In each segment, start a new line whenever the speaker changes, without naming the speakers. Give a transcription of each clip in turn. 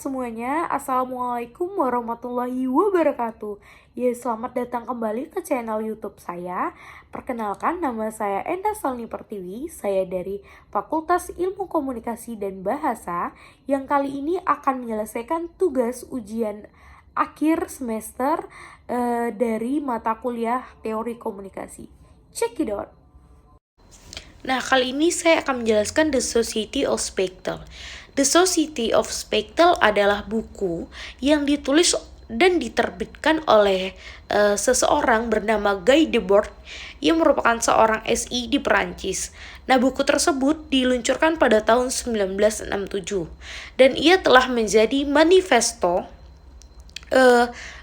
semuanya, Assalamualaikum warahmatullahi wabarakatuh. Ya, selamat datang kembali ke channel YouTube saya. Perkenalkan, nama saya Enda Salni Pertiwi. Saya dari Fakultas Ilmu Komunikasi dan Bahasa yang kali ini akan menyelesaikan tugas ujian akhir semester dari mata kuliah Teori Komunikasi. Check it out. Nah, kali ini saya akan menjelaskan The Society of Spectacle. The Society of Spectacle adalah buku yang ditulis dan diterbitkan oleh seseorang bernama Guy Debord yang merupakan seorang SI di Perancis. Nah, buku tersebut diluncurkan pada tahun 1967 dan ia telah menjadi manifesto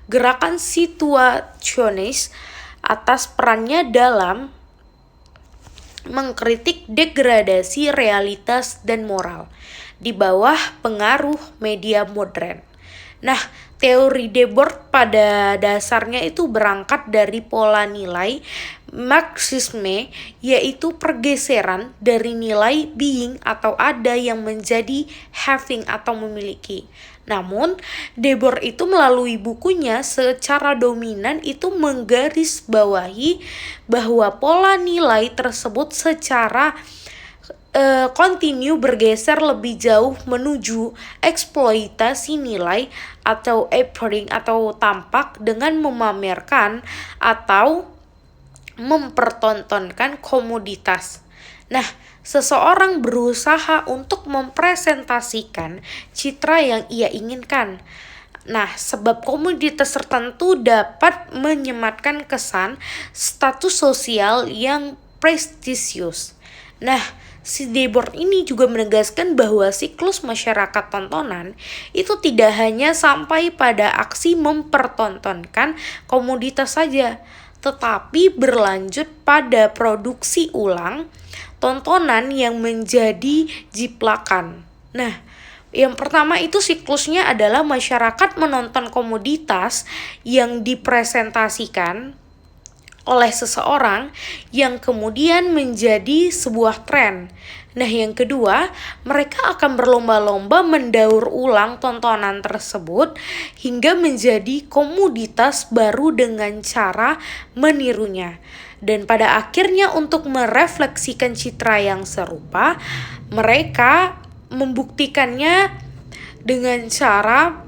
gerakan situasionis atas perannya dalam mengkritik degradasi realitas dan moral di bawah pengaruh media modern. Nah, teori Debord pada dasarnya itu berangkat dari pola nilai Marxisme, yaitu pergeseran dari nilai being atau ada yang menjadi having atau memiliki. Namun, Debord itu melalui bukunya secara dominan itu menggarisbawahi bahwa pola nilai tersebut secara kontinu bergeser lebih jauh menuju eksploitasi nilai atau appearing atau tampak dengan memamerkan atau mempertontonkan komoditas. Nah, seseorang berusaha untuk mempresentasikan citra yang ia inginkan. Nah, sebab komoditas tertentu dapat menyematkan kesan status sosial yang prestisius. Nah, si Debord ini juga menegaskan bahwa siklus masyarakat tontonan itu tidak hanya sampai pada aksi mempertontonkan komoditas saja, tetapi berlanjut pada produksi ulang tontonan yang menjadi jiplakan. Nah, yang pertama itu siklusnya adalah masyarakat menonton komoditas yang dipresentasikan oleh seseorang yang kemudian menjadi sebuah tren. Nah, yang kedua, mereka akan berlomba-lomba mendaur ulang tontonan tersebut hingga menjadi komoditas baru dengan cara menirunya. Dan pada akhirnya untuk merefleksikan citra yang serupa, mereka membuktikannya dengan cara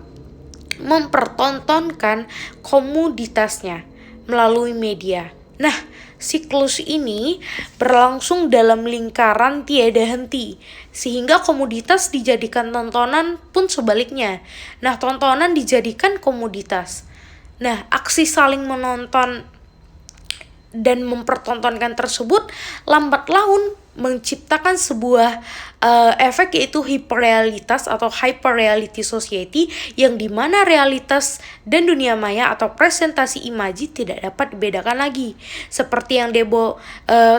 mempertontonkan komoditasnya melalui media. Nah, siklus ini berlangsung dalam lingkaran tiada henti, sehingga komoditas dijadikan tontonan pun sebaliknya. Nah, tontonan dijadikan komoditas. Nah, aksi saling menonton dan mempertontonkan tersebut lambat laun menciptakan sebuah efek, yaitu hiperrealitas atau hyperreality society, yang dimana realitas dan dunia maya atau presentasi imaji tidak dapat dibedakan lagi, seperti yang Debord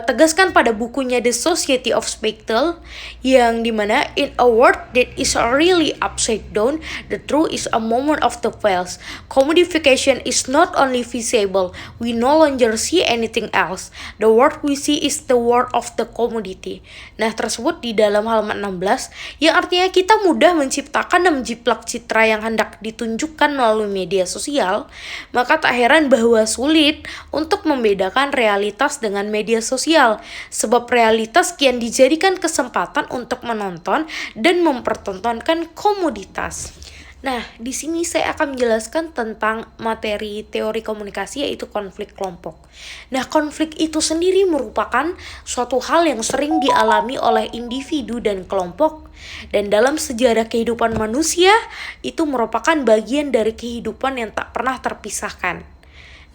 tegaskan pada bukunya The Society of Spectacle, yang dimana in a world that is really upside down, the truth is a moment of the fails. Commodification is not only visible, we no longer see anything else. The world we see is the world of the commodity. Nah, tersebut di dalam halaman 16, yang artinya kita mudah menciptakan dan menjiplak citra yang hendak ditunjukkan melalui media sosial, maka tak heran bahwa sulit untuk membedakan realitas dengan media sosial, sebab realitas kian dijadikan kesempatan untuk menonton dan mempertontonkan komoditas. Nah, di sini saya akan menjelaskan tentang materi teori komunikasi, yaitu konflik kelompok. Nah, konflik itu sendiri merupakan suatu hal yang sering dialami oleh individu dan kelompok. Dan dalam sejarah kehidupan manusia, itu merupakan bagian dari kehidupan yang tak pernah terpisahkan.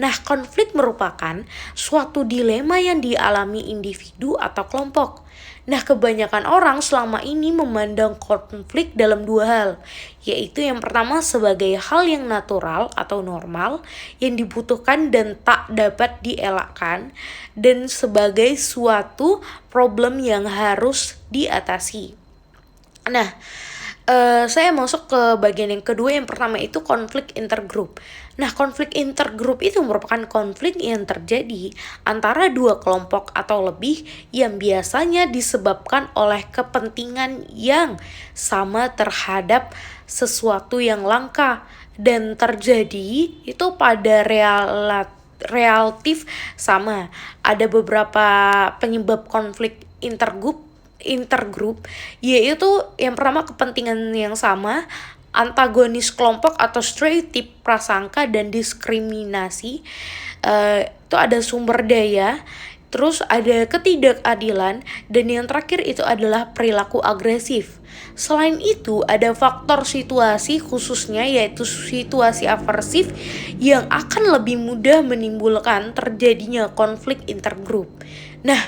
Nah, konflik merupakan suatu dilema yang dialami individu atau kelompok. Nah, kebanyakan orang selama ini memandang konflik dalam dua hal, yaitu yang pertama sebagai hal yang natural atau normal yang dibutuhkan dan tak dapat dielakkan, dan sebagai suatu problem yang harus diatasi. Nah, saya masuk ke bagian yang kedua. Yang pertama itu konflik intergroup. Nah, konflik intergroup itu merupakan konflik yang terjadi antara dua kelompok atau lebih yang biasanya disebabkan oleh kepentingan yang sama terhadap sesuatu yang langka dan terjadi itu pada relatif sama. Ada beberapa penyebab konflik intergroup, yaitu yang pertama kepentingan yang sama, antagonis kelompok atau stereotip prasangka dan diskriminasi. Itu ada sumber daya, terus ada ketidakadilan, dan yang terakhir itu adalah perilaku agresif. Selain itu, ada faktor situasi khususnya yaitu situasi aversif yang akan lebih mudah menimbulkan terjadinya konflik intergroup. Nah,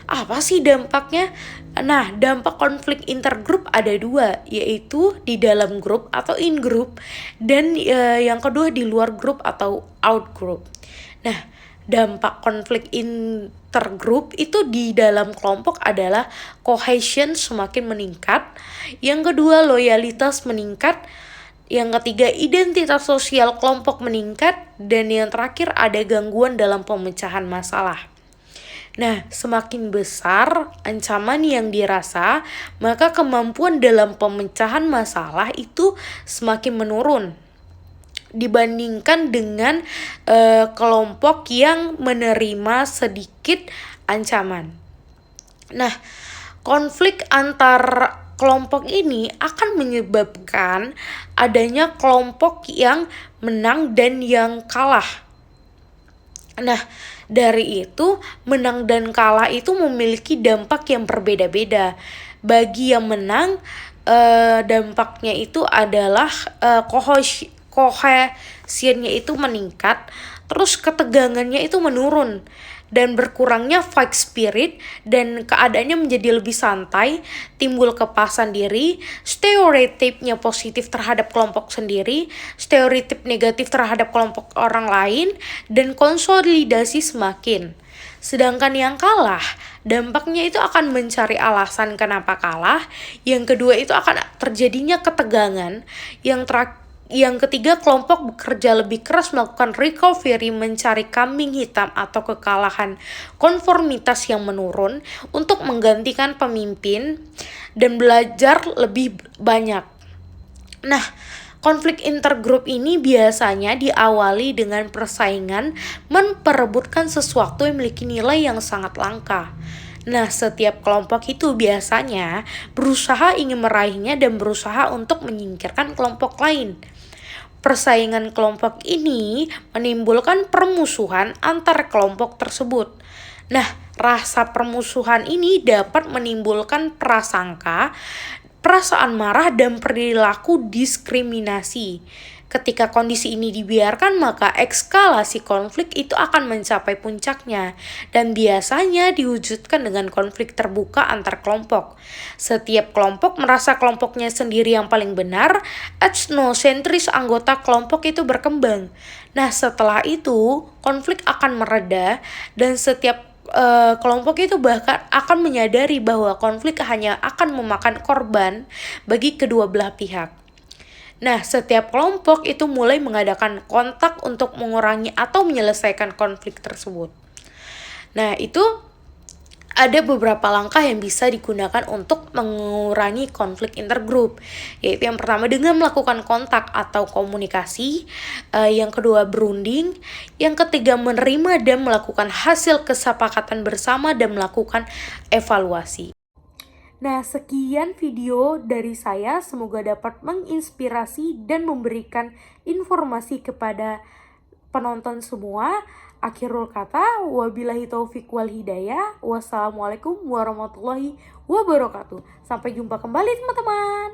apa sih dampaknya? Nah, dampak konflik intergroup ada dua, yaitu di dalam grup atau in group, dan yang kedua di luar grup atau out group. Nah, dampak konflik intergroup itu di dalam kelompok adalah cohesion semakin meningkat, yang kedua loyalitas meningkat, yang ketiga identitas sosial kelompok meningkat, dan yang terakhir ada gangguan dalam pemecahan masalah. Nah, semakin besar ancaman yang dirasa, maka kemampuan dalam pemecahan masalah itu semakin menurun dibandingkan dengan kelompok yang menerima sedikit ancaman. Nah, konflik antar kelompok ini akan menyebabkan adanya kelompok yang menang dan yang kalah. Nah, dari itu menang dan kalah itu memiliki dampak yang berbeda-beda. Bagi yang menang, dampaknya itu adalah kohesinya itu meningkat, terus ketegangannya itu menurun, dan berkurangnya fight spirit, dan keadaannya menjadi lebih santai, timbul kepuasan diri, stereotipnya positif terhadap kelompok sendiri, stereotip negatif terhadap kelompok orang lain, dan konsolidasi semakin. Sedangkan yang kalah, dampaknya itu akan mencari alasan kenapa kalah, yang kedua itu akan terjadinya ketegangan, yang ketiga, kelompok bekerja lebih keras melakukan recovery, mencari kambing hitam atau kekalahan konformitas yang menurun untuk menggantikan pemimpin dan belajar lebih banyak. Nah, konflik intergroup ini biasanya diawali dengan persaingan memperebutkan sesuatu yang memiliki nilai yang sangat langka. Nah, setiap kelompok itu biasanya berusaha ingin meraihnya dan berusaha untuk menyingkirkan kelompok lain. Persaingan kelompok ini menimbulkan permusuhan antar kelompok tersebut. Nah, rasa permusuhan ini dapat menimbulkan prasangka, perasaan marah, dan perilaku diskriminasi. Ketika kondisi ini dibiarkan, maka ekskalasi konflik itu akan mencapai puncaknya dan biasanya diwujudkan dengan konflik terbuka antar kelompok. Setiap kelompok merasa kelompoknya sendiri yang paling benar, etnosentris anggota kelompok itu berkembang. Nah, setelah itu konflik akan mereda dan setiap kelompok itu bahkan akan menyadari bahwa konflik hanya akan memakan korban bagi kedua belah pihak. Nah, setiap kelompok itu mulai mengadakan kontak untuk mengurangi atau menyelesaikan konflik tersebut. Nah, itu ada beberapa langkah yang bisa digunakan untuk mengurangi konflik intergroup, yaitu yang pertama dengan melakukan kontak atau komunikasi, yang kedua berunding, yang ketiga menerima dan melakukan hasil kesepakatan bersama dan melakukan evaluasi. Nah, sekian video dari saya, semoga dapat menginspirasi dan memberikan informasi kepada penonton semua. Akhirul kata, wabillahi taufiq wal hidayah. Wassalamualaikum warahmatullahi wabarakatuh. Sampai jumpa kembali teman-teman.